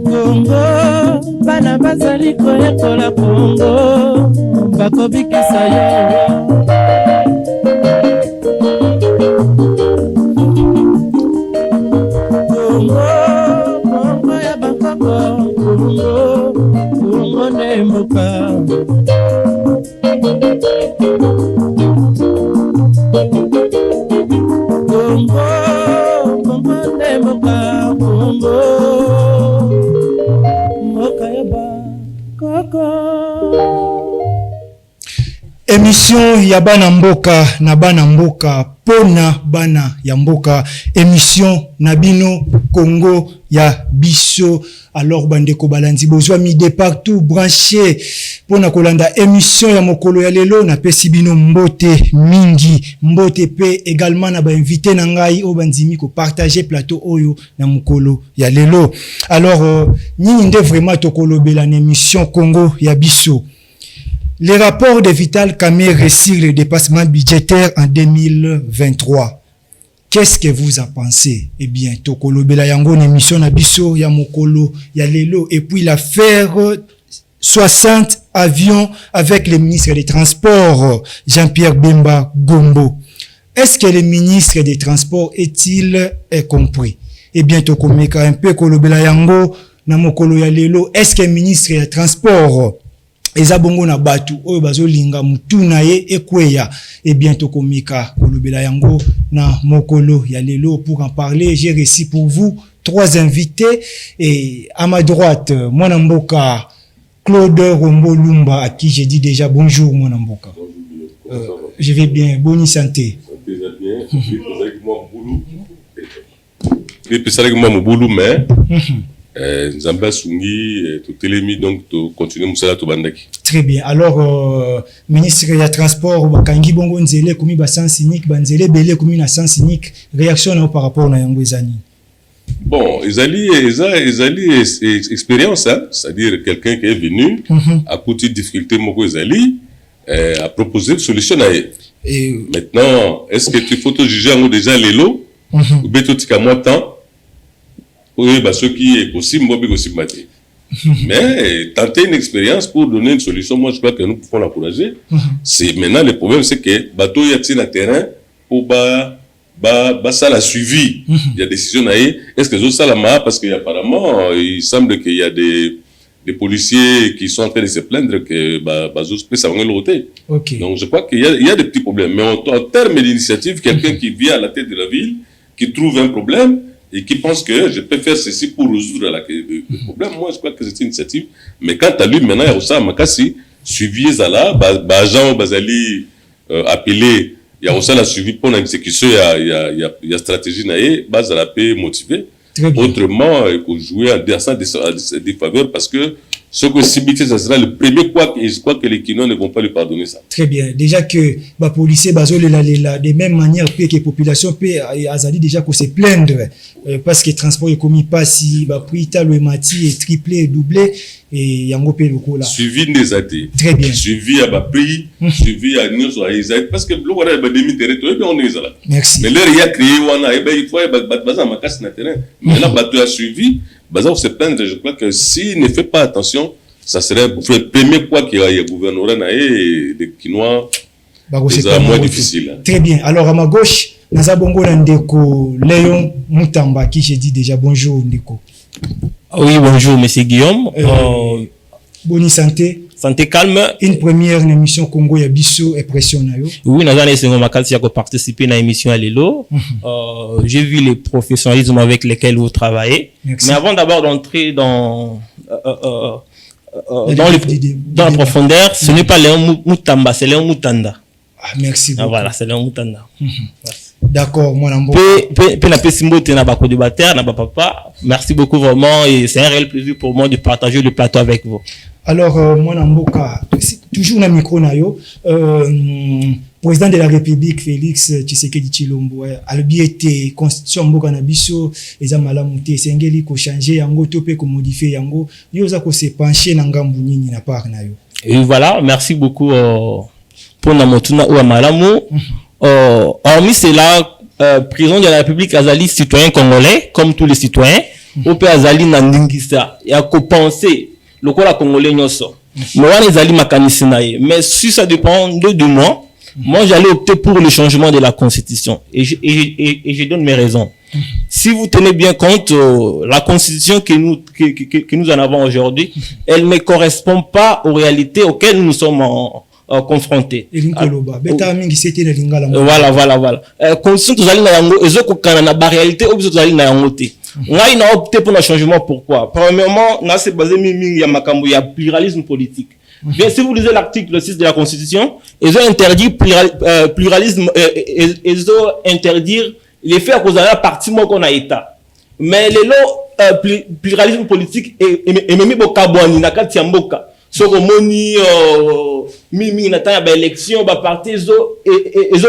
Congo, bana bazali koyekola Congo, bakobikisa yo. Congo, Congo ya bakoko, Congo, Congo nemboka. Congo, Congo nemboka, Congo, mboka ya bakoko. Émission ya bana mboka na bana mboka pona bana ya mboka, émission Nabino Congo ya biso. Alors bandeko balandi bozwa mi de partout branché pona kolanda émission ya mokolo ya lelo na pesi bino mbote mingi, mbote pe également na ba invité na ngai o bandimi ko partager plateau oyo na mokolo ya lelo. Alors nini nde vraiment tokolobela na émission Congo ya biso. Les rapports de Vital Kamerhe réussir le dépassement budgétaire en 2023. Qu'est-ce que vous en pensez? Eh bien, Tokolo Bela Yango, émission Nabiso, Yamokolo, Yalelo, et puis l'affaire 60 avions avec le ministre des Transports, Jean-Pierre Bemba Gombo. Est-ce que le ministre des Transports est-il compris? Eh bien, Tokomeka un peu Kolo Bela Yango, Namokolo Yalelo, est-ce que le ministre des Transports eza bongo na batu oyo bazolinga mutuna ye ekweya? Et bientôt komika kolobela yango na mokolo ya lelo. Pour en parler, j'ai reçu pour vous 3 invités. Et à ma droite, Mwana Mboka Claude Rombo Lumba, à qui j'ai dit déjà bonjour. Mwana Mboka. Je vais bien, bonne santé. Mais Nzamba Sungi, tout télémi, donc tu continues Moussala Tobandaki. Très bien. Alors, ministre des Transports, Bakangi Bongo Nzele, Koumi Bassan Sinik, Banzele Belé, Koumi Nassan Sinik, réaction par rapport à Yangwezani? Bon, Ezali expérience, hein? C'est-à-dire quelqu'un qui est venu à côté de difficultés, Moko Ezali, a proposé une solution à elle. Maintenant, est-ce que tu faut te juger en déjà les lots, ou bien tu as moins de temps? Oui, bah, ce qui est possible, moi, aussi maté. Mais tenter une expérience pour donner une solution, moi, je crois que nous pouvons l'encourager. C'est maintenant le problème, c'est que bateau y a-t-il un terrain pour ça la suivi. Il y a des décisions à est-ce que ça la marre parce qu'apparemment il semble qu'il y a des policiers qui sont en train de se plaindre que ça va l'ôter. Donc je crois qu'il y a des petits problèmes. Mais en termes d'initiative, quelqu'un qui vient à la tête de la ville, qui trouve un problème et qui pense que je peux faire ceci pour résoudre le problème, moi je crois que c'est une initiative. Mais quant à lui, maintenant, il y a aussi un makasi, suivi Zala, Bajan, Bazali, appelé, il y a aussi la suivi pour l'exécution, il y a stratégie, Bazala peut motiver. Autrement, il faut jouer en défaveur parce que ce que Sibité, ça sera le premier quoi, et je crois que les Kinois ne vont pas lui pardonner ça. Très bien. Déjà que les policiers, de même manière que les populations peuvent déjà se plaindre parce que le transport est commis pas si prix le mati est triplé, doublé et yango pe loko là. Suivi des athées. Très bien. Suivi à prix, suivi à nous sur Isaïe parce que l'eau voilà demi territoire on est là. Merci. Mais l'air il y a créé il faut baza ma casse na terrain. Mais là bateau a suivi. Bazar se plaindre, je crois que s'il ne fait pas attention, ça serait le premier quoi qu'il y a gouvernement et les Kinois, c'est moins difficile. Très bien. Alors à ma gauche, Nazabongo Ndeko, Léon Moutamba, qui j'ai dit déjà bonjour Ndeko. Oui, bonjour Monsieur Guillaume. Bonne santé. Santé calme. Une première émission Congo ya biso et pression na yo. Oui, nous avons participé à l'émission à Lelo. J'ai vu les professionnalismes avec lesquels vous travaillez. Merci. Mais avant d'abord d'entrer dans la profondeur, ce n'est pas Léon Moutamba, c'est Léon Moutanda. Ah, merci beaucoup. Voilà, c'est Léon Moutanda. D'accord, moi merci beaucoup vraiment et c'est un réel plaisir pour moi de partager le plateau avec vous. Alors, moi Mboka, toujours dans le micro, président de la République, Félix Tshisekedi Tshilombo, albiete constitution Mboka Nabiso, eza malamuté, sengeli ko changer yango topé ko modifier yango, yoza ko se pencher na ngambu nini na part na yo. Et voilà, merci beaucoup pour na motuna ou malamu. Hormis cela, président de la République azali citoyen congolais comme tous les citoyens ou peut azali na ndingisa ya ko penser lokola congolais nyoso mais wana ezali makanisi na ye mais si ça dépend de moi j'allais opter pour le changement de la constitution et je donne mes raisons. Si vous tenez bien compte, la constitution que nous en avons aujourd'hui, elle ne correspond pas aux réalités auxquelles nous sommes confrontés. Voilà. Constitution tozali na yango ezokokana na ba réalité obiso tozali na yango te. Ngai na opté pour un changement pourquoi? Premièrement, na se basé mingi ya makambo ya pluralisme politique. Bien, si vous lisez l'article 6 de la Constitution, ils ont interdit pluralisme, ils ont interdire les faits qu'on a parti moi qu'on a état. Mais les lots pluralisme politique et même bokabwani na kati ya mboka. Soko moni mimi na tanya ba élection ba parti zo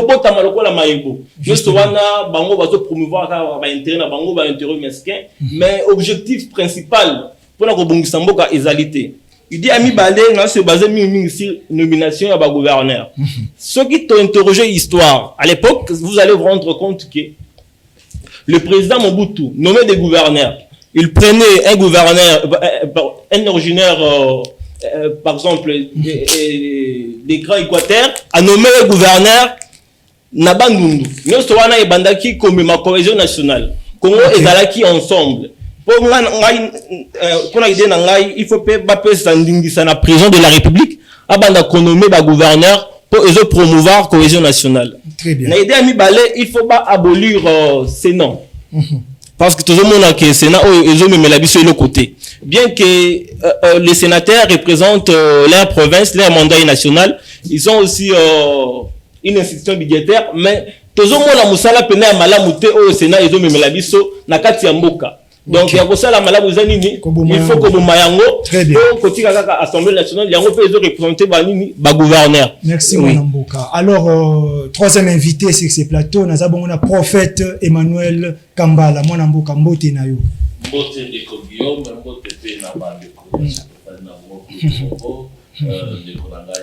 bota maloko la maïbo. Juste wana bango ba zo promouvoir ba intérêt na bango ba intérêt mesquin, mais objectif principal pour la kobongisa mboka égalité. Il dit Ami Balé, on se basé sur nomination à gouverneur. Ceux qui t'ont interrogé l'histoire, à l'époque, vous allez vous rendre compte que le président Mobutu nommait des gouverneurs. Il prenait un gouverneur, un originaire, par exemple, des Grands Équateurs, a nommé un gouverneur Nabandundu. Nous sommes en Bandaki comme ma cohésion nationale. Congo et Zalaki ensemble. Pour il faut pas s'endingisa la président de la République abanda konomé ba gouverneur pour promouvoir la cohésion nationale. Très bien. Il faut pas abolir Sénat. Parce que tout le monde a que Sénat ils ont même la biso de l'autre côté. Bien que les sénateurs représentent leur province, leur mandat national, ils ont aussi une institution budgétaire mais tout le monde a musala pena malamute au Sénat ils ont même la biso na kati ya mboka. Donc il y a pour ça la malade il faut que Mayango côté Assemblée nationale yango peut représenter ba gouverneur. Merci Mwanamboka. Alors troisième invité sur ce plateau nous avons un prophète Emmanuel Kambala Mwanamboka mbote na yo. Mbote de Guillaume mbote pe na bande ko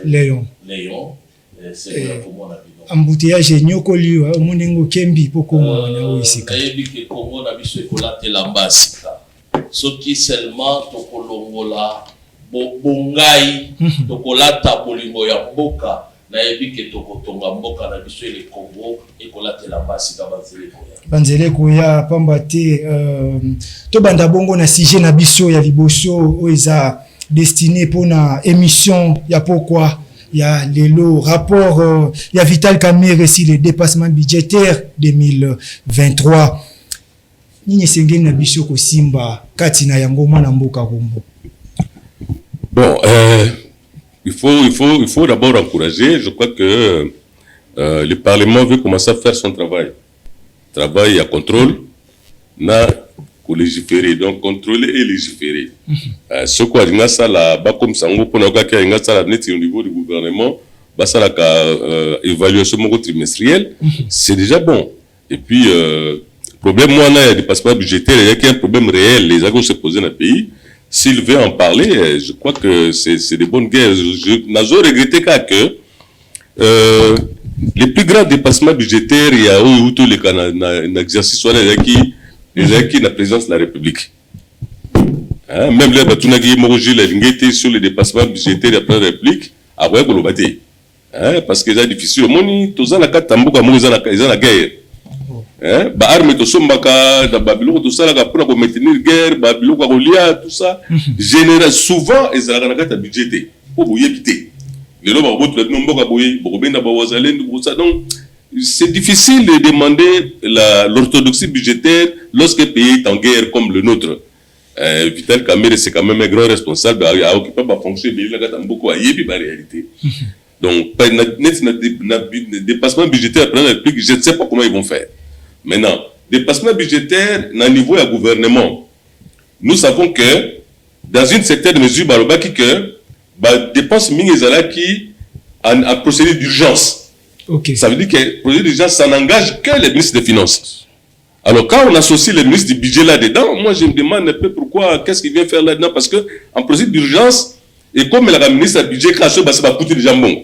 Léon c'est pour moi embouteillage nyokoli munengo kembi poko na oisika yebi ke Congo na biso ekolatela mbasika soki seulement tokolongola bongai tokolata bolingo ya mboka na yebi ke tokotonga mboka na biso le Congo ekolatela mbasika banzele koya pamba te to banda bongo na sujet na biso ya liboso oiza destiné pona émission ya pourquoi il y a le rapport, il y a Vital Kamerhe sur les dépassements budgétaires 2023. Nini sengeni na biso ko simba kati na yango mwana mboka kombo. Bon, il faut d'abord encourager. Je crois que le Parlement veut commencer à faire son travail. Travail à contrôle, na légiférer, donc contrôler et légiférer. Ce qu'on a ça là, bas comme ça, on peut avoir qu'un gars ça là net au niveau du gouvernement, bas ça là évaluation trimestrielle, c'est déjà bon. Et puis problème moi là, il y a des passeports budgétaires, il y a qu'un problème réel, les agents se posent dans le pays. S'il veut en parler, je crois que c'est des bonnes guerres. Je n'ai regretté que les plus grands dépassements budgétaires, il y a où tous les cas exercice soit là qui la présidence de la République. Hein? Même les Batunagi Moroji, les sur les dépassements budgétaires de la République, après qu'on le batte. Parce que c'est difficile. Moni, tout ça, la carte tamboka, ils ont la guerre. Bah, armes, tout ça, dans Babylone, tout ça, pour maintenir la guerre, Babylone, tout ça. Général, souvent, ils ont la carte budgétaire. Pour vous éviter. Les lois, donc, c'est difficile de demander l'orthodoxie budgétaire lorsque le pays est en guerre comme le nôtre. Vital Kamerhe, c'est quand même un grand responsable à occuper la fonction de la réalité. Donc, dépassement budgétaire après la République, je ne sais pas comment ils vont faire. Maintenant, dépassement budgétaire, à niveau du gouvernement, nous savons que dans une certaine mesure, dépenses minimales qui en procédure d'urgence. Okay. Ça veut dire que le projet d'urgence, ça n'engage que les ministres des Finances. Alors, quand on associe les ministres du budget là-dedans, moi, je me demande un peu pourquoi, qu'est-ce qu'il vient faire là-dedans, parce que en projet d'urgence, et comme la ministre du budget, ça va coûter des jambons.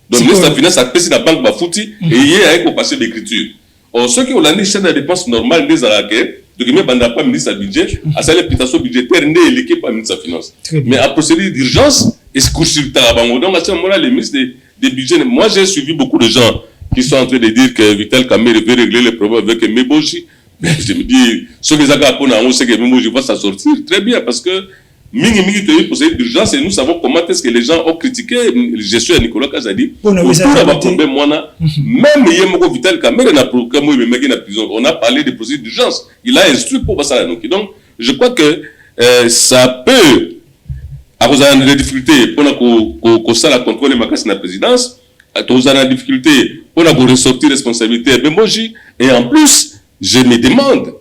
Donc, le ministre des Finances a passé la banque, et il y a un passé d'écriture. Or, ceux qui ont l'année chaîne de dépenses normale des Araké, donc, il n'y a pas ministre du budget, à sa l'imputation budgétaire, n'est l'équipe pas ministre de la Finance. Mais à procédure d'urgence, et ce cours sur le Tarabango. Donc, à ce moment-là, les ministres des budgets, moi, j'ai suivi beaucoup de gens qui sont en train de dire que Vital Kamerhe veut régler les problèmes avec Meboji. Mais je me dis, ceux qui ont c'est que Meboji va s'en sortir très bien parce que Mingi procédure d'urgence et nous savons comment est-ce que les gens ont critiqué la gestion de Nicolas Kazadi. Même Vital Kamerhe n'a pas en prison. On a parlé de procédure d'urgence. Il a instruit pour ça. Donc, je crois que ça peut avoir des difficultés pour ça la contrôle de la présidence. Vous avez des difficultés pour ressortir responsabilité à Meboji. Et en plus, je me demande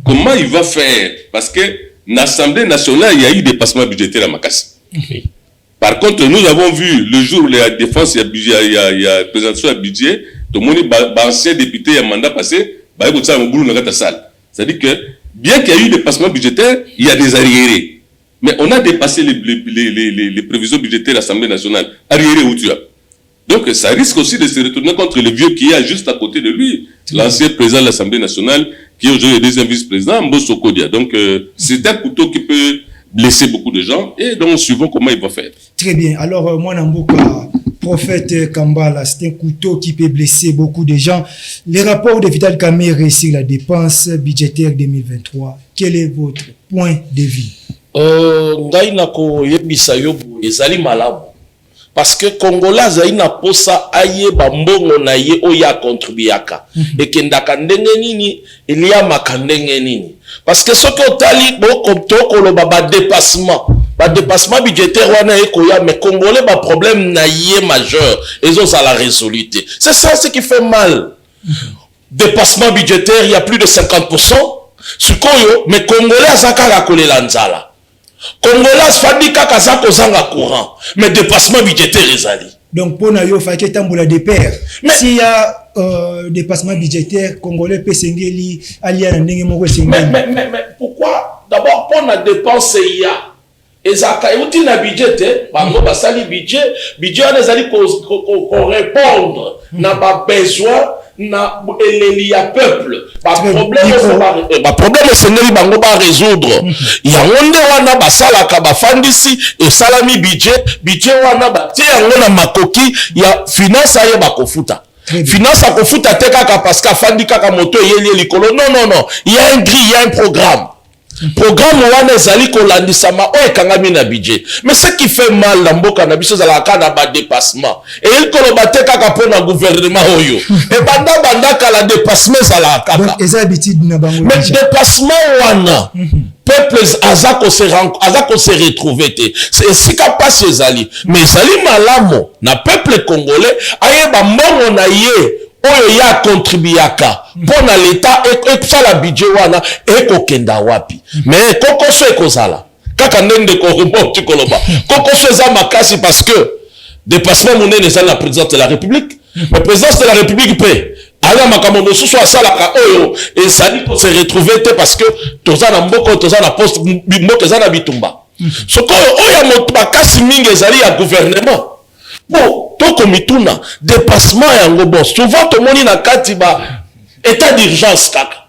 comment il va faire parce que l'Assemblée nationale, il y a eu des dépassements budgétaires à Makassi. Par contre, nous avons vu le jour où la défense, il y a présentation à budget, tout le monde, ancien député, il y a mandat passé, c'est-à-dire que bien qu'il y ait eu des dépassements budgétaires, il y a des arriérés. Mais on a dépassé les prévisions budgétaires de l'Assemblée nationale. Arriérés où tu as. Donc, ça risque aussi de se retourner contre le vieux qui est juste à côté de lui, l'ancien président de l'Assemblée nationale, qui est aujourd'hui le deuxième vice-président, Mbosso Kodia. Donc, c'est un couteau qui peut blesser beaucoup de gens, et donc, suivons comment il va faire. Très bien. Alors, moi, Namboka, prophète Kambala, c'est un couteau qui peut blesser beaucoup de gens. Les rapports de Vital Kamerhe sur la dépense budgétaire 2023, quel est votre point de vue? Ngai nako yebisa yobu ezali malamu. Parce que Congolais azali na posa ayeba mbongo na ye oya contribuaka. Ekendaka ndenge nini eliamaka ndenge nini. Parce que ce que otali tokoloba ba dépassement budgétaire wana ekoya mais Congolais ba problème na ye majeur ezo la résolute. C'est ça ce qui fait mal. Dépassement budgétaire, il y a plus de 50%. Sukoyo mais Congolais azaka la kolela nzala. Congolais fadika kazako zanga courant mais dépassement budgétaire ezali. Donc pour nayo faké tambola de pair. S'il y a dépassement budgétaire congolais peut sengeli alia na ndenge moko sengeli. Mais pourquoi d'abord pour la dépense il y a ezaka euti na budget bango basali budget on ezali ko répondre na ba besoin na eleli ya peuple ba problème sengeli bango ba résoudre yango nde wana basalaka bafandisi esalami budget wana batie yango na makoki ya finance aye bakofuta finance akofuta te kaka parce que afandi kaka moto eyeli likolo non il y a un gris, il y a un programme wana ezali kolandisama o ekangami na budget. Mais ce qui fait mal na mboka na biso ezalaka na ba dépassement et il koloba te kaka po na gouvernement oyo et banda kala dépassement ezalaka kaka eza habitude na bango. Mais dépassement wana peuple azako se retrouver te c'est sika passe ezali mais ezali malamo na peuple congolais ayeba mbongo na ye oyo ya contribuaka pona l'état et la budget wana ekokenda wapi mais kokoso ekozala kaka ndende ko remonte koloba kokoso eza makasi parce que dépassement monene eza la présidence de la République mais présidence de la République pe ala makambo mosusu asalaka oyo ezali ko se retrouver te parce que toza na mboko toza na poste mboko eza na bitumba sokoyo oyo moto makasi mingi ezali ya gouvernement. Bon, toko mituna dépassement yango bon souvent to moni na kati ba état d'urgence kaka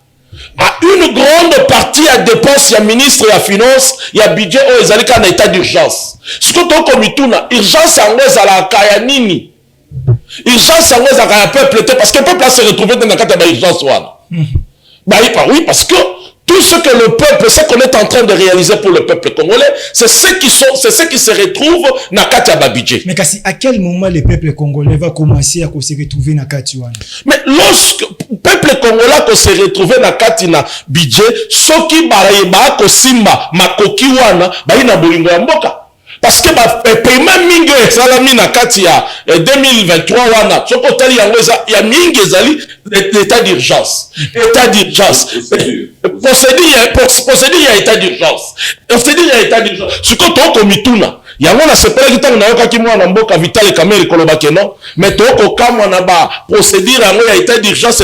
a une grande partie à dépense ya ministre ya finance ya budget o ezalika na état d'urgence siko toko mituna urgence yango ezalaka ya nini urgence yango ezalaka ya peuple te parce que peuple a se retrouvé dans la kati ba urgence wana oui parce que tout ce que le peuple, ce qu'on est en train de réaliser pour le peuple congolais, c'est ce qui se retrouve dans Katia Babidje. Mais à quel moment le peuple congolais va commencer à se retrouver dans Katia? Mais lorsque le peuple congolais va se retrouver dans Katia Babidje, ce qui va kosimba makoki wana ba ina bolingo ya mboka. Parce que paiement mingi ezalami na kati ya 2023 wana soko tali yango ya mingi ezali l'état d'urgence. État d'urgence. Procédure ya état d'urgence. Procédure ya état d'urgence. Siko toko mituna yango na sepela kitanga na yoka ki mwana mboka Vital Kamerhe koloba keno mais toko kamwa na ba procédure yango ya état d'urgence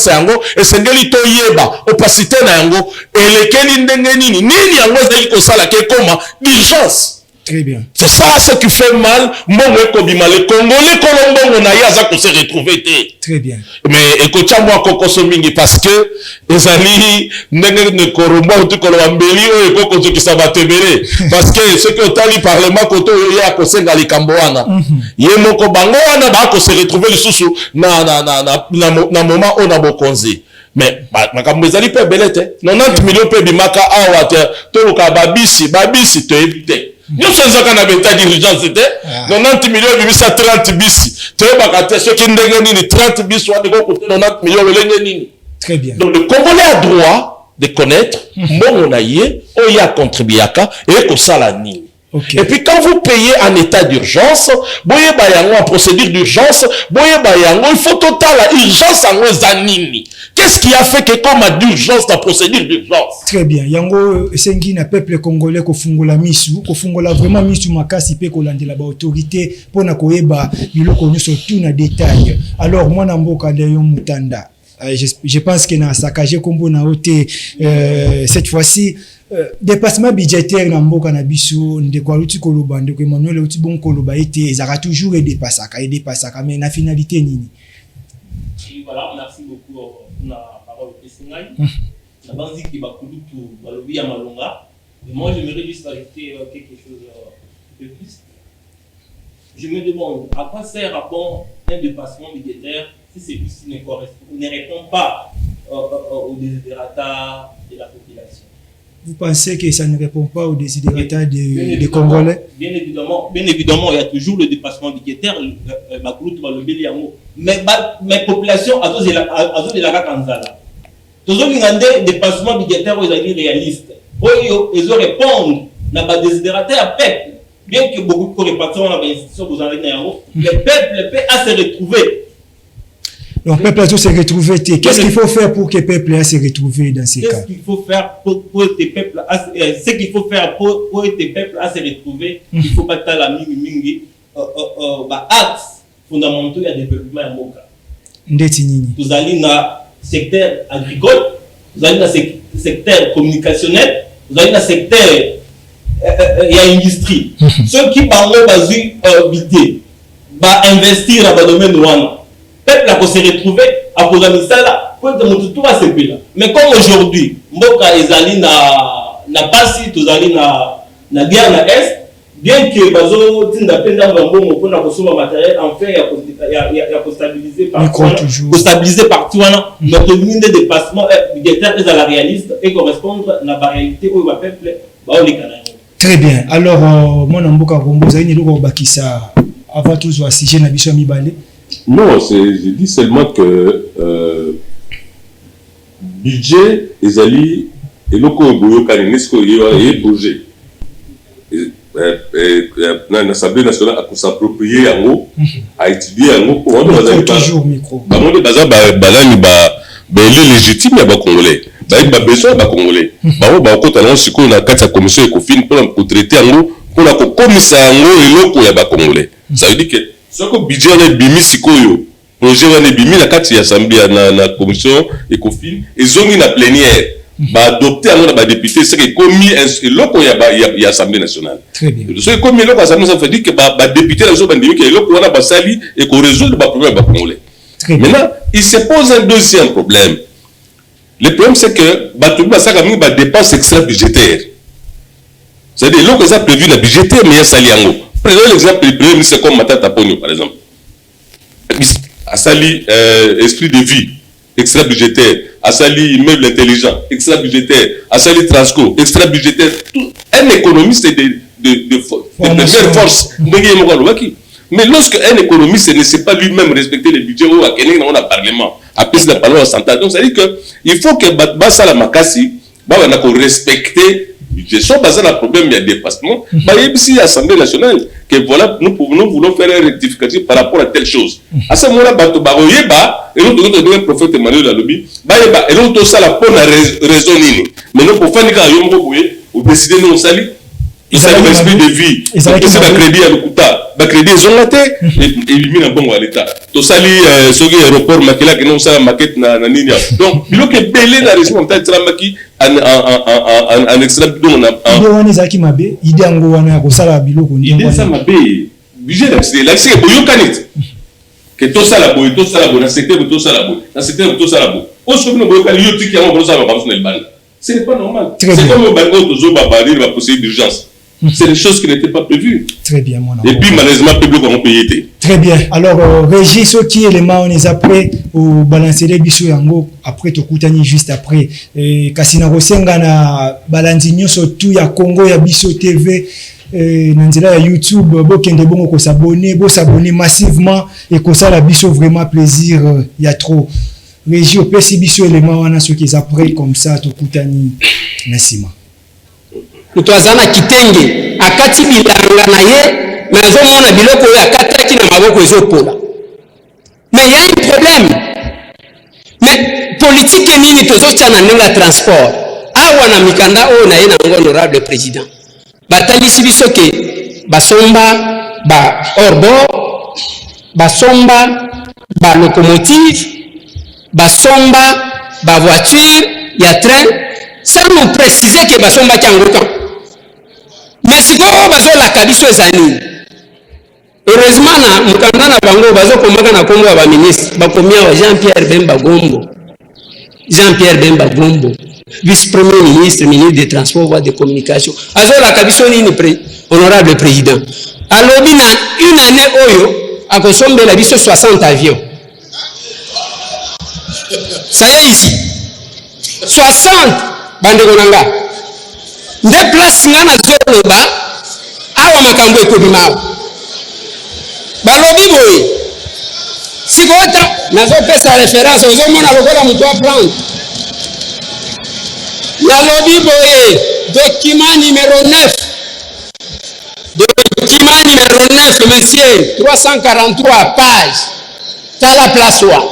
yango esengeli to yeba opacité na yango elekeli ndenge nini yango ezali kosala ke koma d'urgence. Très bien. C'est ça ce qui fait mal. Les Congolais, on a se retrouver. Très bien. Mais écoutez moi parce que les amis ne koromba ou kolambeli ou ekoko qui ça va te mêler parce que ce que tali parlement koto ya ko senga likamboana yemoko bango wana ba ko se retrouver le sous na moment on a bokonzi. Mais makambo ezali pe belete 90 millions pe bimaka awa to ka babisi te éviter. Nous sommes en train d'urgence, c'était 90 millions, 30 bis. Tu vois, ceux qui ont 30 bis, soit de 90 millions. Très bien. Donc, le Congolais a droit de connaître, mon aïe, on y a contribué à ça, et que ça la nie. Okay. Et puis, quand vous payez en état d'urgence, boye bayango en procédure d'urgence, boye bayango, il faut total urgence en zanini. Qu'est-ce qui a fait que comme à d'urgence la procédure d'urgence? Très bien. Yango sengi na peuple congolais ko fungola misu, ko fungola vraiment misu makasi pe ko landela ba autorité pona koyeba biloko nyonso tout na détail. Alors moi na mboka de yon mutanda. Je pense que na sakaje kombo na ote cette fois-ci dépassement budgétaire na mboka na biso ndeko aluti koloba ndeko Emmanuel uti bon koloba ete ezaka toujours et dépassaka mais na finalité nini? Voilà, merci beaucoup pour la parole de Pessingaï. La base qui va couler tout le bien malonga. Et moi, j'aimerais juste ajouter quelque chose de plus. Je me demande à quoi sert un dépassement budgétaire si celui-ci ne répond pas aux desiderata de la population. Vous pensez que ça ne répond pas aux desiderata des Congolais? Bien évidemment, il y a toujours le dépassement budgétaire, mais ma population a de la Kanzala. Toujours un dépassement budgétaire où ils sont réalistes. Ils répondent à la desiderata à peuple. Bien que beaucoup de répartitions dans les institutions, le peuple a se retrouver. Donc, le peuple a se retrouver. Qu'est-ce qu'il faut faire pour que le peuple a se retrouver dans ces cas? Qu'est-ce qu'il faut faire pour que tes peuples a se retrouver? Il faut pas que la mingi actes fondamentaux de développement à Moka. Vous allez dans le secteur agricole, vous allez dans le secteur communicationnel, vous allez dans le secteur industrie. Ceux qui vont investir dans le domaine de peuple a se retrouver à cause de ça tout va se payer. Mais comme aujourd'hui, Mboka ezali na pasi tozali na guerre na est, bien que bazo tinda penda bango pour na kosoma matériel enfin ya stabiliser partout notre ligne de dépassement budgétaire est à la réaliste et correspondre à la réalité où le peuple ba les Canadiens. Très bien. Alors mon Mboka Rombo zali ndoko bakisa avant tout zo sujet na biso mibale. Non, je dis seulement que budget ezali eloko boyo kanesko et projet l'Assemblée nationale a s'approprier yango a étudier yango pour on toujours micro légitime ya ba congolais ba besoin ba congolais ba kota na siko na kati ya commission ECOFIN pour traiter yango pour la komisa yango eloko ya ba congolais. Ça veut dire que ce que budget est bimi sikoyo projet est bimi la kati ya assemblée na commission ECOFIN ils ont une plénière ba adopté yango ba député c'est que commis eloko ya assemblée nationale. Très bien. Ce que commis eloko assemblée ça veut dire que ba député la zo ba ndimi que eloko wana ba sali et qu'on résoudre ba problème ba congolais. Maintenant il se pose un deuxième problème. Le problème c'est que ba tout ba ça comme ba dépenses extra budgétaires. C'est-à-dire l'eau que ça prévu la budgétaire mais ya sali yango. Prenons l'exemple du premier ministre comme Matata Ponyo, par exemple. Asali esprit de vie, extra budgétaire. Asali immeuble intelligent, extra budgétaire. Asali Transco, extra budgétaire. Un économiste de première force. Mais lorsque un économiste ne sait pas lui-même respecter les budgets ou à Kenya dans le Parlement, à plus de parlement central, donc ça veut dire qu'il faut que Bassa Makassi respecter. Gestion basée sur le problème de dépassement, ici à l'Assemblée nationale, que voilà, nous voulons faire un rectificatif par rapport à telle chose. À ce moment-là, et nous le prophète Emmanuel Alobi, et nous ça la bonne raison. Mais nous, pour faire des cas, vous décidez de nous salir. ça l'esprit de vie. C'est un crédit à l'Okuta. Le crédit ils ont la tête. Et ils mis un bon à l'État. Tout ça, ce qui est aéroport, Makela, qui n'ont ça, maquette, Nania. Donc, il y a que belé la région, peut-être, Maki, en extrême, on a. Il y a qui m'a bé, il y a un gouverneur, il y a un biloko. Il y a ça, m'a bé. Budget d'accès, l'accès, il y a un canette. Que tout ça, la boue, tout ça, la boue, dans le secteur, tout ça, la boue. Dans le secteur, tout ça, la boue. Au second, il y a un canette qui a un bon ça, va le ban. Ce n'est pas normal. C'est comme le bango, toujours, babadir, va pousser d'urgence. C'est des choses qui n'étaient pas prévues. Très bien, mon Et puis, malheureusement, le public va payer. Très bien. Alors, Régis, ce qui est les mains, on est après, au balancer les bisous yango, après, tu coutani juste après. Kasina Rosenga na balanzinyo, surtout, ya Congo, ya Bisso TV, Nanzela, ya YouTube, bokende bongo ko s'abonner massivement, et ko ça la Bisso vraiment plaisir, il y a trop. Régis, au PC Bisso, les mains, on a ceux qui est après, comme ça, tu coutani, Nassima. Mutwazana kitenge akati bilanga na ye mais azomona biloko oyo akataki na maboko ezopola mais il y a un problème mais politique nini tozotya na ndenge ya transport awa na mikanda oyo na ye na ngo honorable président batalisi biso ke basomba ba hors-bord basomba ba locomotive basomba ba voiture ya train sans nous préciser que basomba kiango kan mais si ko bazolaka biso ezali heureusement na mukanda na bango bazokomaka na kombo ya baministre bakomi awa Jean-Pierre Bemba Gombo vice-premier ministre des transports voies de communication azolaka biso nini honorable président alobi na une année oyo akosombela biso 60 avions ça y est ici 60 bandeko nanga nde place nga na zoloba awa makambo ekobima awa balobi boye sikota nazopesa référence ozomona lokola moto wa plante nalobi boye document numéro 9 monsieur 343 pages tala place wa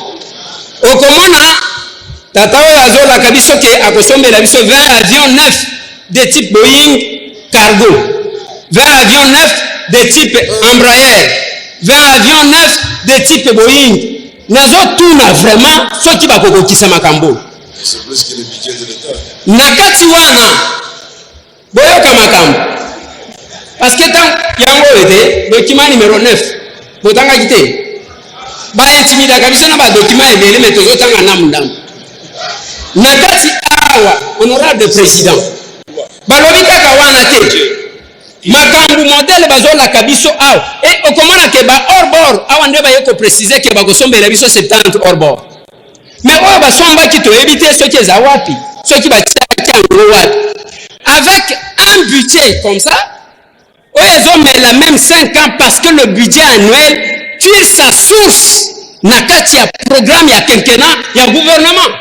okomona tata oyo azolaka biso ke akosombela biso 20 avions 9 de type Boeing cargo, 20 avions 9 de type Embraer, 20 avions 9 de type Boeing. Nazo tuna vraiment ce qui va kokokisa makambo. C'est plus que le budget de l'État. Nakati wana boyoka makambo. Parce que tant yango ete document numéro 9 botanga kite. Ba intimida kabisa na ba document ebele metozo tanga namndam. Nakati awa honorable président balobi kaka wana te makambu modèle bazolaka biso awa et okomona ke ba hors bord awa nde baye ko préciser ke bakosombela biso 70 hors bord mais oyo basombaki toyebi te soki eza wapi soki batiaki yango wapi avec un budget comme ça oyo ezomela même 5 ans parce que le budget annuel tire sa source na kati ya programme ya quinquennat ya gouvernement.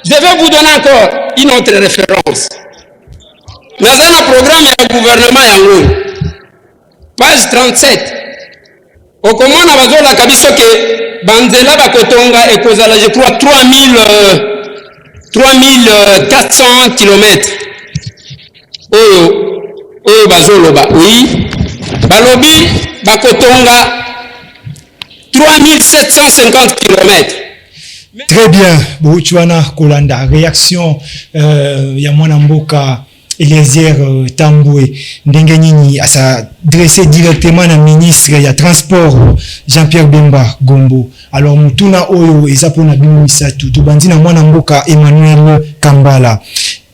Je vais vous donner encore une autre référence. Dans un programme du gouvernement yango, page 37. Au comment on a la kabiso que banzela bakotonga et kozala je crois 3400 km. Oyo bazoloba oui. Balobi bakotonga 3750 km. Très bien, Bouchouana Kolanda, réaction ya mwana mboka Eliezer Tamboué ndenge nini s'adresser directement na ministre ya transport Jean-Pierre Bemba Gombo. Alors mutuna oyo ezapona bino misatu to bandina mwana mboka Emmanuel Kambala.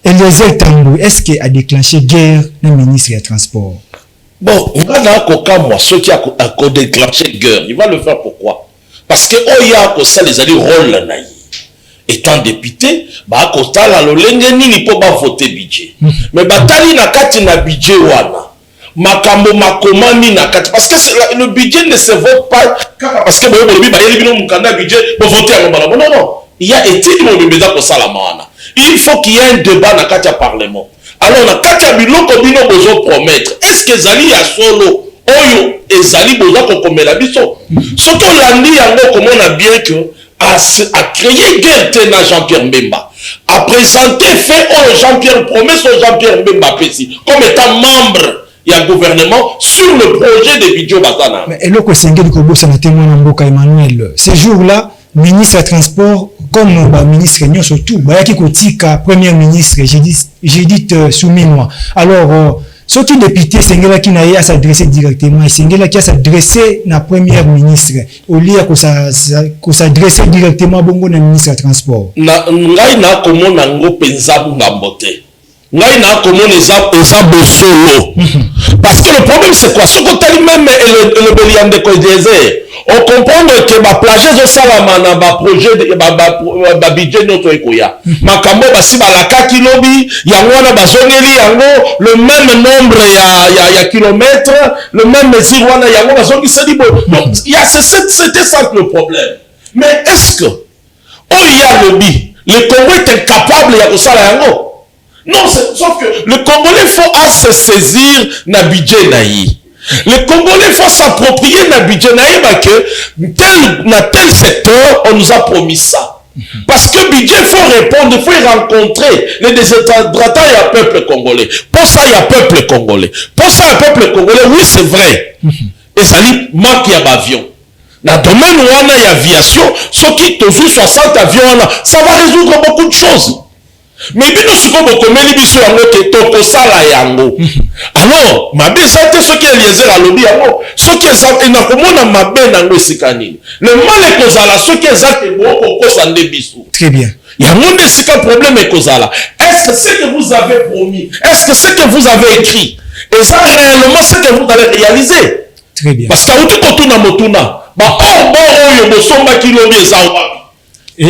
Eliezer Tamboué, est-ce qu'il a déclenché guerre na ministre ya transport? Bon, on va encore ceux qui a déclenché guerre, il va le faire pourquoi? Parce que oya ko ça les alliés rôle na naï étant député ba ko tala lo lenge nini po ba voter budget mais batali na kati na budget wana makambo makomani na kati parce que le budget ne se vote pas parce que boyo bi ba yeli bino mukanda budget pour voter en bala non il y a étude mo bimeza ko sala mawana il faut qu'il y ait un débat na kati parlement alors na kati biloko bino bozo promettre est-ce que zali ya solo oyo ezali boza kokomela biso soto landi yango komona bien que à créer guerre à Jean-Pierre Mbemba, à présenter fait au Jean-Pierre promesse au Jean-Pierre Mbemba Pessi comme étant membre du gouvernement sur le projet de Bidjo Batana. Mais eloko sengeli kobosa na témoin na mboka Emmanuel. Ce jour-là, ministre des Transports comme ministre nyonso tout bayaki kotika premier ministre j'ai dit soumis-moi. Alors ce qui député sengela qui n'a s'adresser directement sengela qui s'adresser na premier ministre au lieu que s'adresser directement bongo na ministre des Transports. Na ngai na komona ngo penza ngambote. Ngai na komona eza bosolo. Parce que le problème c'est quoi? Ce que tu même le Belian de Kodjeze, on comprend que ba plagiat zo salama na ba projet de ba budget notre ekoya. Makambo basi balaka kilobi, yango na bazongeli yango le même nombre ya kilomètres, le même mesure wana yango bazongi sedi bo. Donc il y a c'était ça le problème. Mais est-ce que il y a lobby, le Congo est incapable ya kosala yango? Non, sauf que le Congolais faut se saisir na budget naï. Le Congolais faut s'approprier na budget naï parce que dans tel secteur on nous a promis ça. Parce que budget faut répondre, il faut rencontrer les déshydratats et le peuple congolais. Pour ça il y a peuple congolais. Pour ça le peuple congolais, oui c'est vrai. Et ça dit manque ya avion. Dans le domaine où on a l'aviation, ceux qui ont 60 avions, ça va résoudre beaucoup de choses. Mais bino siko bokomeli biso yango ke toko sala yango. Alors, mabe ça te ce qui est lié à lobby yango, ce qui est na komona mabe nango sikani. Le mal est kozala ce qui est ça que boko ko sande biso. Très bien. Yango ne c'est pas problème est kozala. Est-ce que ce que vous avez promis, est-ce que ce que vous avez écrit, et ça réellement ce que vous allez réaliser? Très bien. Parce que outi kotuna motuna, ba oyo bosomba kilobi ezawa. C'est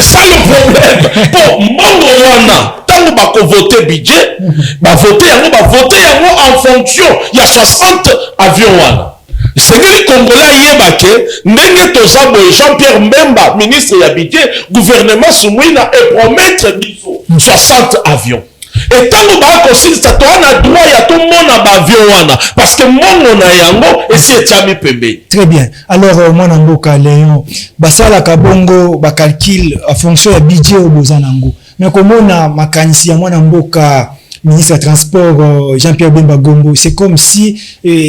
ça le problème. Pour Mbongo Wana, tant que bako voter budget, ba voter yango en fonction. Il y a 60 avions Wana. C'est que les Congolais yebake, ndenge tozabo Jean-Pierre Mbemba, ministre ya budget, gouvernement Soumouina et promettre 60 avions. Et tant que bako si ça a droit ya tout monde à avion Wana parce que mon na yango et si etami pembe. Très bien. Alors moi Namboka Léon, basala kabongo ba calcul en fonction du budget au bozanango. Mais comme on a makanisi ya moi Namboka ministre des Transports Jean-Pierre Bemba Gombo, c'est comme si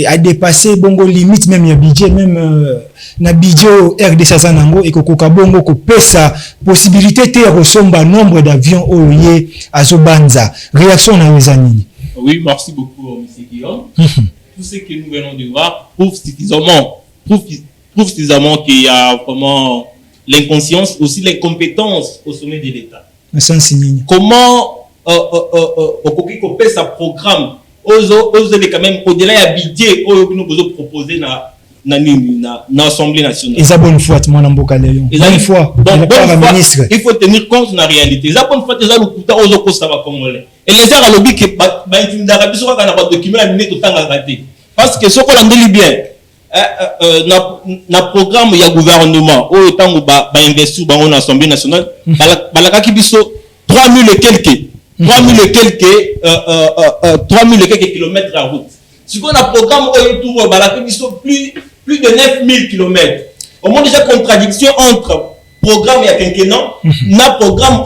a dépassé bongo limite même ya budget même na budget RDC zanango et kokoka bongo ko pesa possibilité te resomba nombre d'avions oye azobanza. Réaction na wezanini. Oui, merci beaucoup monsieur Guillaume. Tout ce que nous venons de voir prouve suffisamment qu'il y a vraiment l'inconscience, aussi l'incompétence au sommet de l'État. Comment au peut sa programme aux quand même au-delà ya budget nous vous proposer na l'Assemblée nationale. Et ça bonne foi moi Namboka Léon. Bonne foi. Ministre. Il faut tenir compte de la réalité. Ça bonne foi déjà le couta aux costa va congolais. Et les gens à lobby que ba intimidara biso ka na ba document ya minute tanga raté. Parce que ce qu'on entend bien na programme ya gouvernement au temps ba investir ba en Assemblée nationale balaka ki biso 3000 et quelques 3000 et quelques kilomètres à route. Si on a programme autour plus de 9000 kilomètres. Au moins déjà contradiction entre programme et quinquennat, na programme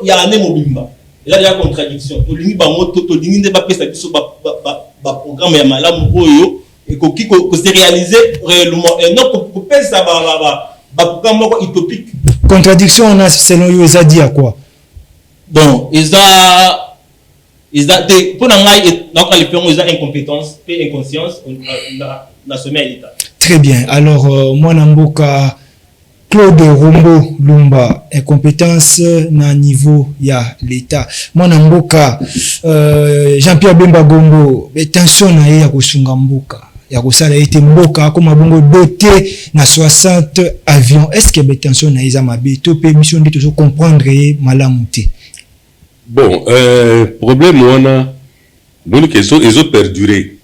il y a un mobimba. Il y a déjà contradiction. To lingi ba moto to lingi ne ba pesa biso ba programme ya malamu oyo et ko se réaliser réellement et non ko pesa ba programme utopique. Contradiction on a selon yo ça dit à quoi? Bon, pour nous, incompétence et inconscience dans ce même état. Très bien. Alors, moi, Namboka, Claude Rombo Lumba, incompétence na niveau ya l'État. Moi, Namboka, Jean-Pierre Bemba Gombo, tension na ya kusunga mboka. Ya kusala ete mboka comme bongo doté na 60 avions. Est-ce que tension na isa mabe to permission de toujours comprendre malamuté? Bon, problème on a donc ils ont perduré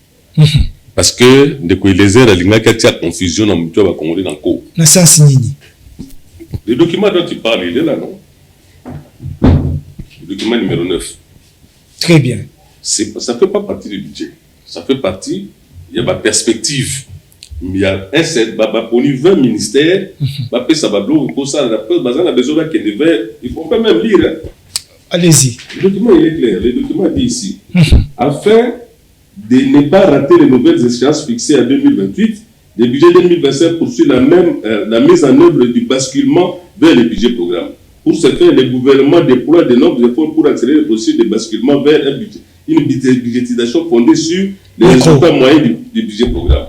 parce que les airs il y a confusion dans le Congolais dans co. Na sens nini? Le document dont tu parles il est là non? Le document numéro 9. Très bien. Ça fait pas partie du budget. Ça fait partie il y a ma perspective. il y a un set, pour 20 ministères, ça va pour ça, on a besoin qu'il il faut pas même lire. Hein. Allez-y. Le document il est clair, le document dit ici, afin de ne pas rater les nouvelles échéances fixées à 2028, le budget 2025 poursuit la mise en œuvre du basculement vers le budget programme. Pour ce faire, le gouvernement déploie de nombreux efforts pour accélérer le processus de basculement vers une budgétisation fondée sur les résultats moyens du budget programme.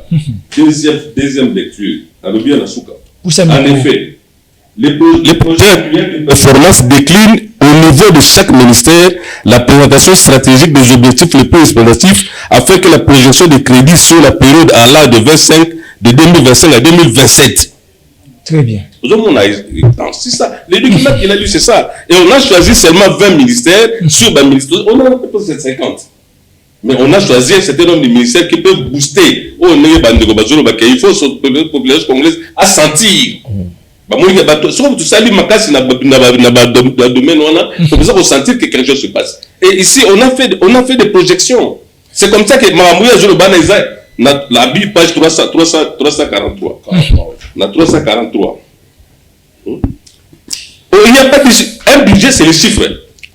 Deuxième lecture, en effet, les projets de performance déclinent au niveau de chaque ministère la présentation stratégique des objectifs les plus expandatifs afin que la projection de crédits sur la période allant de 2025 à 2027. Très bien. C'est ça. Les documents qu'il a lu, c'est ça. Et on a choisi seulement 20 ministères sur le ministère. On a peut-être 50. Mais on a choisi un certain nombre de ministères qui peuvent booster. Il faut la population congolaise à sentir. Tout ça, dans le domaine, on a sentir que quelque chose se passe. Et ici, on a fait des projections. C'est comme ça que Mamamouya Zolobaneza, la Bible, page 343. On a 343. Il n'y a pas de un budget, c'est les chiffres.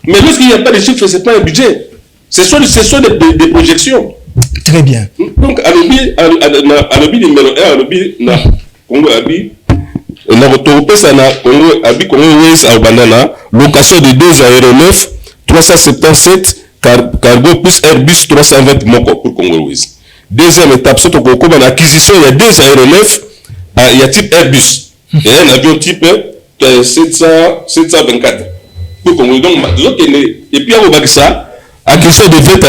Mais lorsqu'il n'y a pas de chiffres, ce n'est pas un budget. Ce sont des projections. Très bien. Donc, à l'objet numéro 1, à l'objet Congo Abi, on a retrouvé ça na Congo Abi Congo West à Bandana, location de 2 aéronefs, 377 cargo plus Airbus 320 Moko pour Congo West. Deuxième étape, c'est qu'on a acquisition, il y a 2 aéronefs, il y a type Airbus. Il y a un avion type 724 pour Congo. Donc, et puis, on va ça, acquisition de 20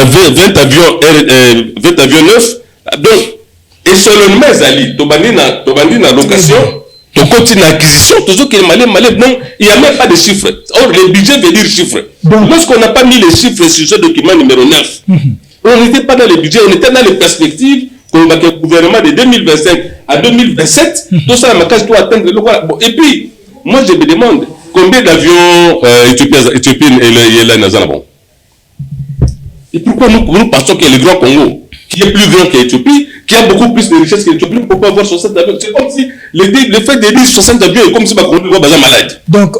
avions neufs. Donc, et seulement, Zali, Tobandi na location, tu continues l'acquisition, toujours qu'il est malin. Donc, il n'y a même pas de chiffres. Or, le budget veut dire chiffres. Lorsqu'on n'a pas mis les chiffres sur ce document numéro 9, on n'était pas dans le budget, on était dans les perspectives qu'on va que le gouvernement de 2025 à 2027, tout ça, je dois atteindre le droit. Bon, et puis, moi, je me demande combien d'avions éthiopiens et là, bon. Et pourquoi nous pensons que le Grand Congo, qui est plus grand qu'Éthiopie, qui a beaucoup plus de richesses qu'Éthiopie, ne peut pas avoir 60 avions. C'est comme si le fait de dire 60 avions est comme si on va avoir malade. Donc,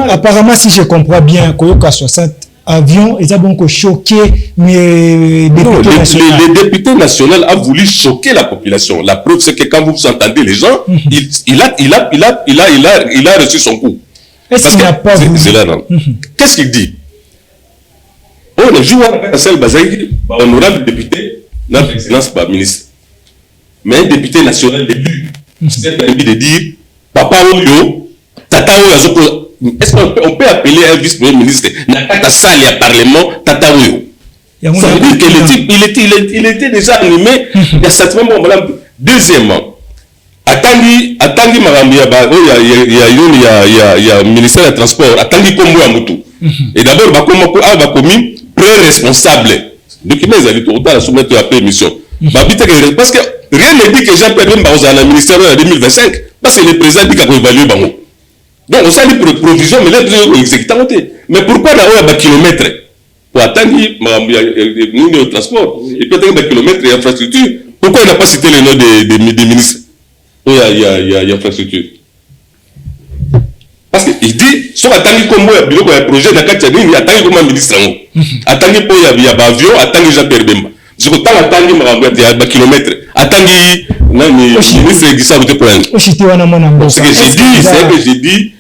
apparemment, si je comprends bien, Koyoka 60 avions, ils ont choqué les députés nationaux a voulu choquer la population. La preuve, c'est que quand vous entendez les gens, il a reçu son coup. Est-ce qu'il n'a pas Qu'est-ce qu'il dit? On a joué à Sel Bazaï, honorable député, notre excellence par ministre. Mais un député national élu, c'est permis de dire Papa Oyo, Tata Oyo, est-ce qu'on peut appeler un vice-premier ministre Nakata Sali à Parlement Tata Oyo? Ça veut dire que le type, il était déjà animé, il y a certainement bon. Deuxièmement, Atangi Marambi, il y a le ministère des Transports, Atangi Kombo Amutu. Et d'abord, va commis pré-responsable. Donc, il m'a dit tout à soumettre à permission. Parce que rien ne dit que Jean-Pierre Bemba dans le ministère en 2025, parce que le président dit qu'il va évaluer Bango. Donc, on s'est dit provision, mais là, on exécute. Mais pourquoi on a un kilomètre pour attendre le transport et puis attendre un kilomètre et infrastructure? Pourquoi il n'a pas cité le nom des ministres? Il y a infrastructure. Parce qu'il dit, si on attend comme un projet de il attend comme un ministre. Attend pour il y a un avion, attend Jean-Pierre Bemba. Je peux pas attendre un kilomètre. Attend le ministre qui s'est pour un. C'est ce que j'ai dit.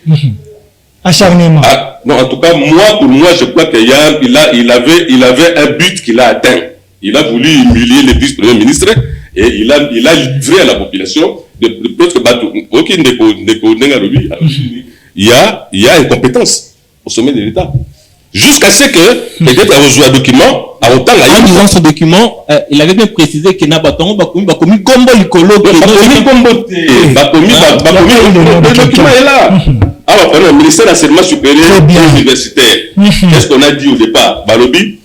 Acharnement. Non, en tout cas, pour moi, je crois qu'il avait un but qu'il a atteint. Il a voulu humilier le vice-premier ministre et il a livré à la population de presque bateau. Aucune il y a incompétence au sommet de l'État. Jusqu'à ce que, peut-être, à rejoindre un document, à autant en disant ce document, il avait bien précisé que Nabatongo va commis Gombo Licolo. Le document est là. Alors, le ministère de l'enseignement supérieur et universitaire, qu'est-ce qu'on a dit au départ? Balobi,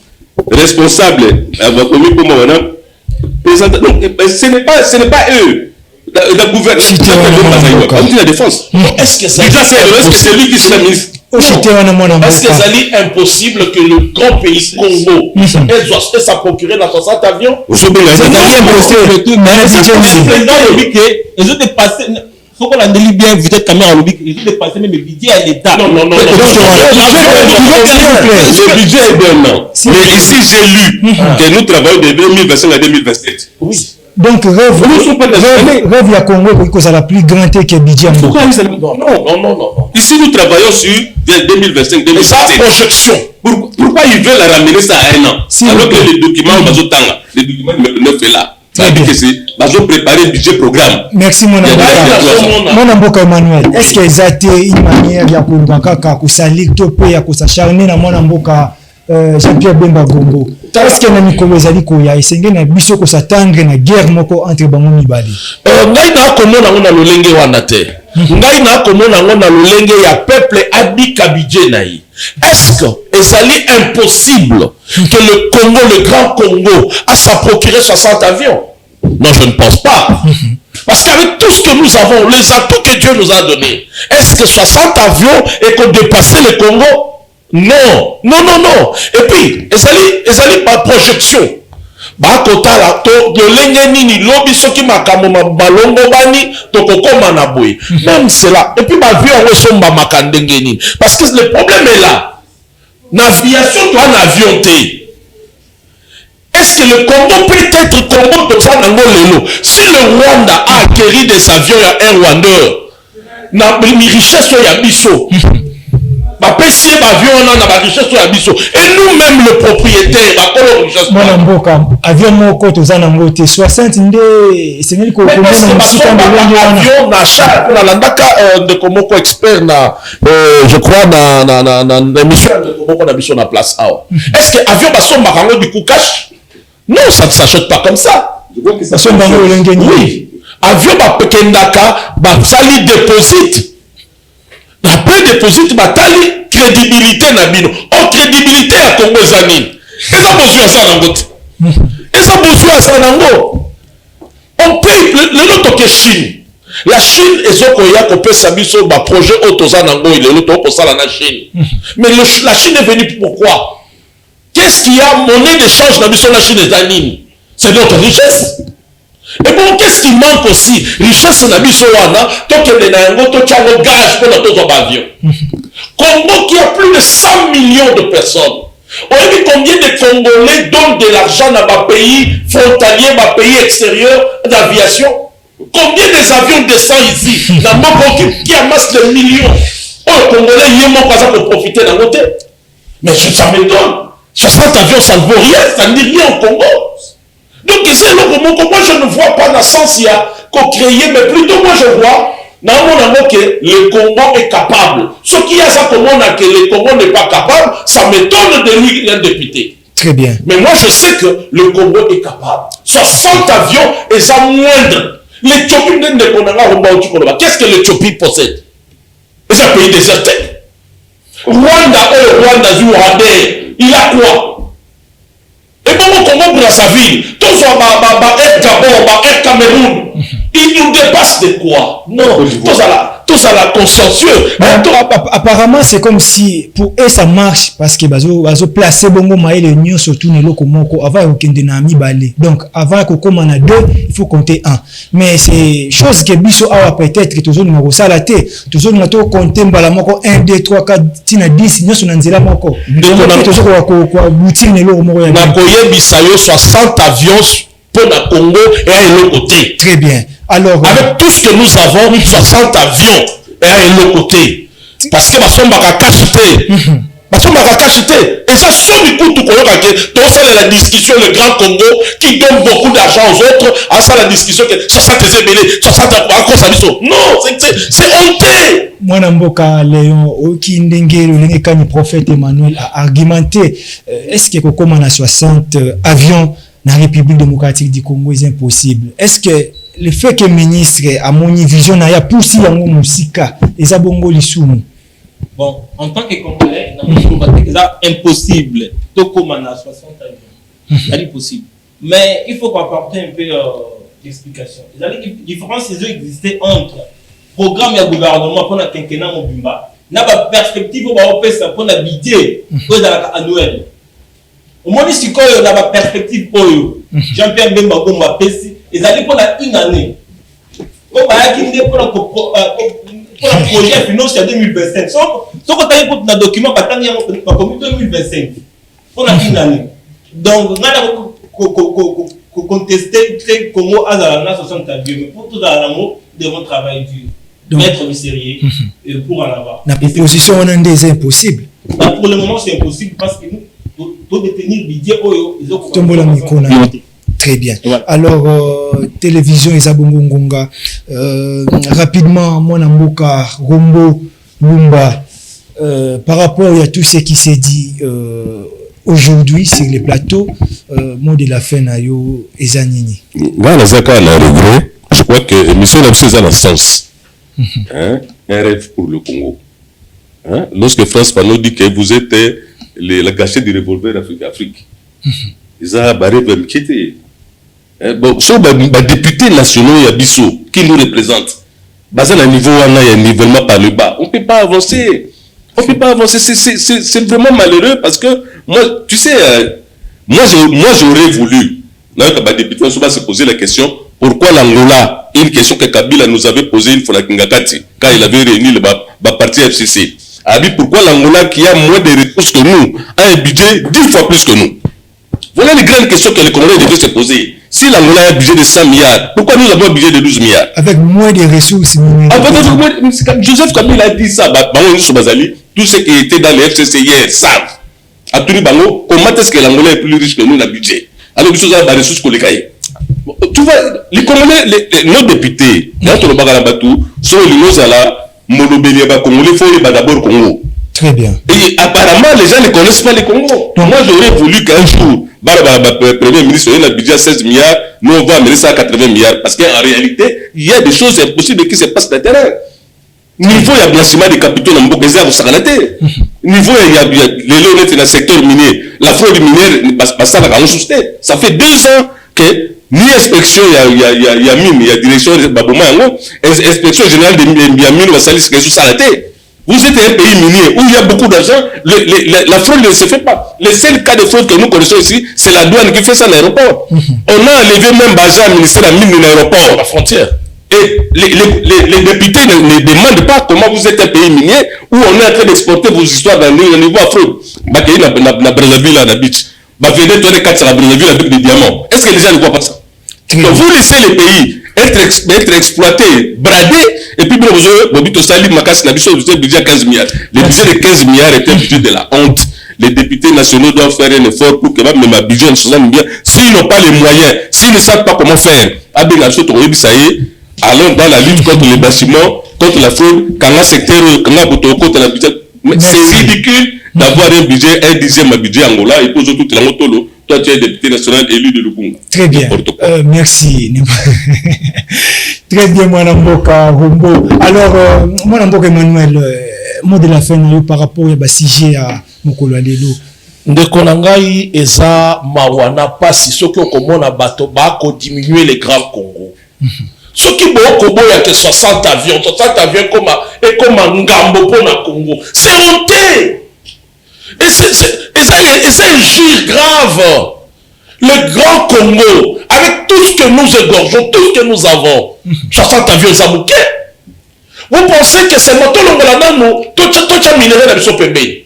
responsable, va commis pour moi, ce n'est pas eux. La gouvernance, la défense. Est-ce que c'est lui qui se ministre? Est-ce que c'est impossible que le grand pays Congo ait sa procurer dans 60 avions? Faut qu'on analyse bien, vous êtes quand même en lobby, ils ont dépassé même le budget à l'État. Non. Le budget est bien, non. Mais ici, j'ai lu que nous travaillons de 2025 à 2027. Oui. Donc, rêve à Congo, parce que la plus grande que le budget. Non. Ici, nous travaillons sur 2025-2027. Sa projection. Pourquoi ils veulent la ramener ça à un an? Alors que les documents, les documents numéro 9 est là. Ça veut dire que c'est préparer le budget programme. Merci mon amboka Emmanuel. Est-ce que ça a été une manière ya kaka kusalir tope ya kusacharner na mon amboka Jean-Pierre Bemba Gombo? Est-ce que na mikolo ezali ko ya esenge na biso ko s'attendre na guerre moko entre bango mibali? Ngai na komona ngona lolenge wana te. Ngai na komona ngona lolenge ya peuple abika budget na yi. Est-ce que ezali impossible que le Congo, le grand Congo, a sa procuré 60 avions? Non, je ne pense pas. Parce qu'avec tout ce que nous avons, les atouts que Dieu nous a donnés, est-ce que 60 avions et qu'on dépasse le Congo? Non. Et puis, ezali ma projection. Bakota la to lolenge nini lobi soki makambo balongo bani to kokoma na boy. Même cela. Et puis ma vie en somba makandenge nini. Parce que le problème est là. L'aviation doit n'avion té. Est-ce que le Congo peut être Congo de ça dans lelo? Si le Rwanda a acquéri des avions à un Rwandeur, na richesse ya biso. Ba PC ba avion on a ba richesse ya biso. Et nous-mêmes le propriétaire ba kolo richesse. Mon amboka avion moko to za nango te 60 nde seneli ko komona musika ndenge avion na cha na landaka de komoko expert na je crois na émission de komoko na biso na place awa. Est-ce que avion ba somba kango du coup cash? Non, ça ne s'achète pas comme ça. Oui. Avion ba pekendaka ba sali déposit. Après déposit ba tali crédibilité na bino. Oh crédibilité à Congo zanine. Ils ont besoin ça nango. Ils ont besoin ça nango. On paye le lot que Chine. La Chine est au Koya qu'on peut s'amuser ba projet autoza nango il est l'autre pour ça la Chine. Mais la Chine est venue pourquoi? Qu'est-ce qu'il y a monnaie d'échange dans la Chine et Zanine? C'est notre richesse. Et bon, qu'est-ce qui manque aussi? Richesse dans la tant que les Nayango, tant qu'il y a un gage pour notre avion. Congo qui a plus de 100 millions de personnes. On a vu combien de Congolais donnent de l'argent dans ma pays frontalier, ma pays extérieur d'aviation? Combien des avions descendent ici? Dans mon Congo qui amasse des millions. Oh, les Congolais, ils n'ont pas ça pour profiter d'un côté. Mais ça m'étonne. 60 avions, ça ne vaut rien, ça ne dit rien au Congo. Donc ici, moi je ne vois pas dans sens il y a qu'on créer, mais plutôt moi je vois que le Congo est capable. Ce qui y a ça comme on a que le Congo n'est pas capable, ça m'étonne de lui un député. Très bien. Mais moi je sais que le Congo est capable. 60 avions et ça moindre. L'Éthiopie qu'est-ce que l'Éthiopie possède? C'est un pays déserté. Rwanda, il a quoi? Et bon, Congo pour sa ville, tous Air Gabon, Air Cameroun, il nous dépasse de quoi? Non, tous à la consensueux. Apparemment, c'est comme si pour eux ça marche parce que bazo placer bongo maïle union surtout ne loko moko avant aucun dynamique balé. Donc avant que comme on a deux, il faut compter un. Mais c'est chose que biso awa peut-être que toujours numéro ça la té, toujours nous to compter mbala moko 1 2 3 4 tina 10 nyoso na nzela moko. Donc toujours ko boutique ne loko moko ya. Na koyebisa yo 60 avions pour le Congo et à l'autre côté. Très bien. Alors, avec tout ce que nous avons, 60 avions et à l'autre côté. Parce que ma femme m'a cacheté. Ma femme m'a cacheté. Et ça, sur du coup, tout le la discussion, le Grand Congo, qui donne beaucoup d'argent aux autres, à ça la discussion, 60 zébélés, 60 encore ça dit non, c'est honteux. Moi, Namboka Léon, qui ndenge le prophète Emmanuel a argumenté, est-ce que comme on a 60 avions dans la République démocratique du Congo est impossible? Est-ce que le fait que le ministre a mon vision a poussé à mon musika et à bongo l'issoumu? Bon, en tant que Congolais, c'est impossible. Tout comme on a 60 avions, c'est impossible. Mais il faut apporter un peu d'explication. Les différences existaient entre programme et gouvernement pour la quinquennat Mobimba. N'a pas perspective pour la budget annuel. Au moins, si on a une perspective pour Jean-Pierre Bemba Gomba Pessi, ils allaient pour une année. Pour le projet financier 2025. Si on a un document pour 2025, pour une année. Donc, on a contesté le Congo à la 60 ans, mais pour tout dans l'amour, nous devons travailler dur, mettre du sérieux pour en avoir. La proposition on a des impossibles. Pour le moment, c'est impossible parce que nous devons détenir le budget. Très bien. Ouais. Alors, télévision Isabongo Ngonga, rapidement, mon amboka, Rombo, Lumba, par rapport à tout ce qui s'est dit aujourd'hui sur les plateaux, mot de la fin, Nayo et Zanini. Voilà, Zaka, le regret. Je crois que l'émission a dans le sens. Un rêve pour le Congo. Lorsque France Fanon dit que vous êtes la gâchette du revolver Afrique. Ils ont barré vers m'inquiéter. Bon, sur les députés nationaux, il y a Bissot qui nous représente. Basé à un niveau, il y a un nivellement par le bas. On ne peut pas avancer. On ne peut pas avancer. C'est vraiment malheureux parce que, moi, tu sais, moi j'aurais voulu, là, les députés, on se poser la question, pourquoi l'Angola, une question que Kabila nous avait posée une fois à Kingakati, quand il avait réuni le parti FCC, a dit pourquoi l'Angola, qui a moins de ressources que nous, a un budget 10 fois plus que nous. Voilà les grandes questions que les Congolais devaient se poser. Si l'Angola a un budget de 100 milliards, pourquoi nous avons un budget de 12 milliards? Avec moins de ressources. Joseph Kabila a dit ça. Tous ceux qui étaient dans les FCC hier savent. À tout Bango, comment est-ce que l'Angola est plus riche que nous dans le budget? Alors, nous avons des ressources qu'on les caille. Tu vois, les Congolais, nos députés, dans le Bagalabatou, sont les Nozala, Monobéliaba, Congolais, il faut d'abord Congo. Très bien. Et apparemment, les gens ne connaissent pas les Congo. Donc, moi, j'aurais voulu qu'un jour, le Premier ministre ait un budget à 16 milliards, nous, on va amener ça à 80 milliards. Parce qu'en réalité, il y a des choses impossibles qui se passent sur le terrain. Niveau, il y a blanchiment des capitaux dans le Bézard au Sagalate. Niveau, il y a les lois dans le secteur minier. La fraude minière, ça va ça fait 2 ans que ni inspection, il y a mine, il y a direction de Baboma, inspection générale des mines, va salir ce que ça a été. Vous êtes un pays minier où il y a beaucoup d'argent, la fraude ne se fait pas. Le seul cas de fraude que nous connaissons ici, c'est la douane qui fait ça à l'aéroport. On a enlevé même Baja, le ministère de la mine de l'aéroport, la frontière. Et les députés ne demandent pas comment vous êtes un pays minier où on est en train d'exporter vos histoires dans le niveau à fraude. Bakay na Brazzaville, à la beach. Venez toi les 4 à la Brazzaville avec des diamants. Est-ce que les gens ne voient pas ça? Donc vous laissez les pays être exploités, bradés, et puis Bobito Salim Makas Nabiso, le budget de 15 milliards. Le budget de 15 milliards était un budget de la honte. Les députés nationaux doivent faire un effort pour que même ma budget ne soit bien. S'ils n'ont pas les moyens, s'ils ne savent pas comment faire, allons dans la lutte contre les bâtiments, contre la fraude, quand un secteur, contre la budget. C'est ridicule d'avoir un budget, un dixième budget Angola, et pour tout le monde. Toi, tu es député national élu de Lukunga. Très bien. Merci. Très bien, Mwanamboka Rombo. Alors, Mwanamboka Emmanuel, mot de la fin par rapport à sujet à Mokolo Alelo. Ndeko na ngai eza mawana pasi soki okomona bato bako diminuer les grands Congo. Soki boko boya que 60 avions comme ngambo pona Congo. C'est honteux. Et c'est un gire grave. Le grand Congo, avec tout ce que nous égorgeons, tout ce que nous avons, 60 avions Zabouké. Vous pensez que c'est moto l'ongolana tout minerai dans le sopébé.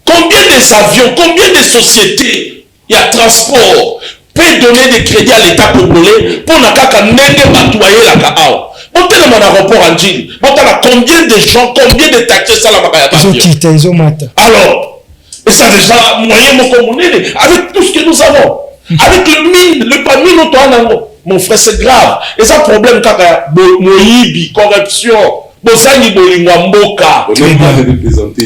Combien des avions, combien de sociétés, il y a transport, peut donner des crédits à l'État congolais pour n'a nenge batuaye la kao. On te demande un aéroport en Gilles. On te demande combien de gens, combien de taxis ça la makaya. Ils ont maté. Alors, et ça déjà moyen mon communauté avec tout ce que nous avons, avec le panier notre mon frère c'est grave. Et ça problème kaka moyibi corruption. Bozani bolingwa mboka.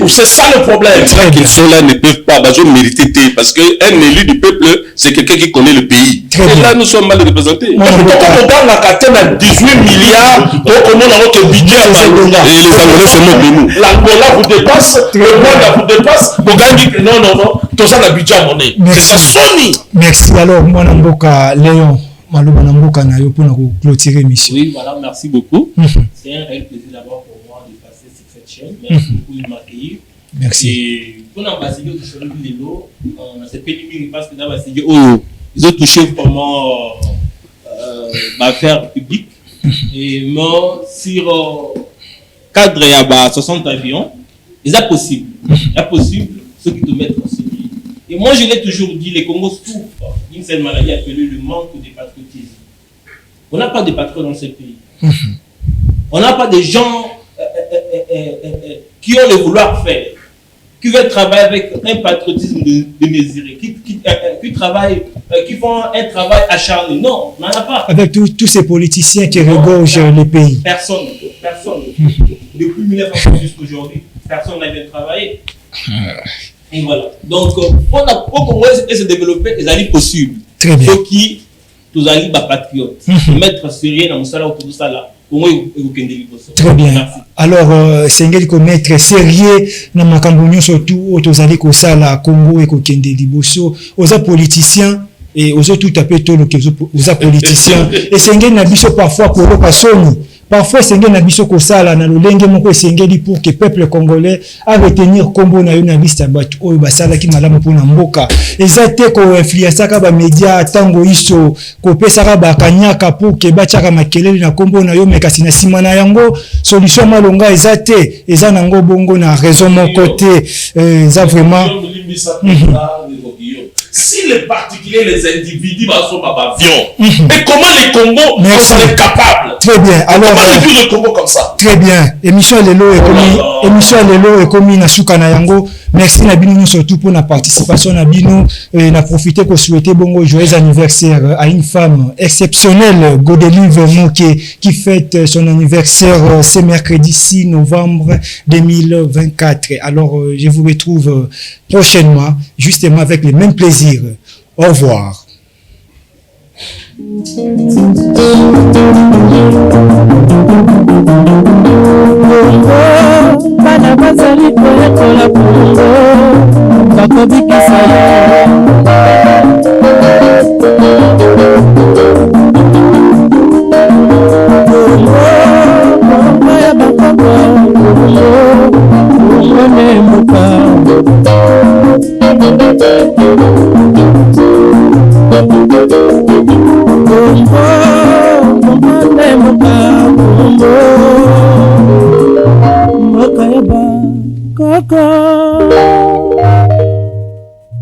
C'est ça le problème. Les gens qui sont là ne peuvent pas mériter parce qu'un élu du peuple, c'est quelqu'un qui connaît le pays. Et là, nous sommes mal représentés. On a la catène à 18 milliards, donc on a notre budget à Angola. Et les Angolais se moquent de nous. L'Angola vous dépasse, le Rwanda vous dépasse, Bogani dit que non, tout ça, le budget à monnaie. C'est ça, Sony. Merci. Alors, Mwanamboka Léon. maloba na mboka na yo pour clôturer l'émission. Oui, voilà, merci beaucoup. C'est un réel plaisir d'abord pour moi de passer sur cette chaîne. Merci beaucoup de m'accueillir. Merci. Et pour l'ambassadeur de Cholombi Lelo, on a cette pénible parce que l'ambassadeur, ils ont touché vraiment l'affaire publique. Et moi, sur cadre, il y a 60 avions. Il est possible. Il est possible, ceux qui te mettent en série. Et moi, je l'ai toujours dit, les Congos souffrent d'une seule maladie appelée le manque de patriotisme. On n'a pas de patriotes dans ce pays. On n'a pas de gens qui ont le vouloir faire, qui veulent travailler avec un patriotisme démesuré, qui travaillent, qui font un travail acharné. Non, on n'en a pas. Avec tous ces politiciens qui regorgent le pays. Personne. Depuis 1900 jusqu'à aujourd'hui, personne n'a bien travaillé. Et voilà. Donc, pour Congo se développer, c'est possible. Très bien. Ceux qui, tous les patriotes, mettre sérieux dans le salaire autour de ça là. Très bien. Merci. Alors, Sengeli ko mettre sérieux na makambo nyonso surtout otozali ko sala Congo et ko kende liboso. Oza politicien et ozo tout tapé to lo kezo oza politicien et Sengeli na biso parfois ko loka soni. Parfois Sengeli na biso ko sala na lolenge moko Sengeli pour que peuple congolais a retenir kombo na yo na liste batu oyo basala ki malamu pona mboka. Ezate ko influencer ka ba média tango iso ko pesa ba kanyaka pour que bachaka makelele na kombo na yo mekasi na sima na yango solution malonga ezate eza nango bongo na raison mon côté ça vraiment si les particuliers, les individus sont pas avions, mais comment les Congos sont capables? Très bien. Alors, comment les vivre le Congo comme ça? Très bien. Émission Lelo est commis na suka na yango. Merci na bino surtout pour la participation na bino et na profiter pour souhaiter bongo joyeux anniversaire à une femme exceptionnelle, Godelive Moké, qui fête son anniversaire ce mercredi 6 novembre 2024. Alors, je vous retrouve prochainement, justement avec le même plaisir. Au revoir. Bana bazali koyekola Congo bakobikisa Congo ya bakoko Congo ne moka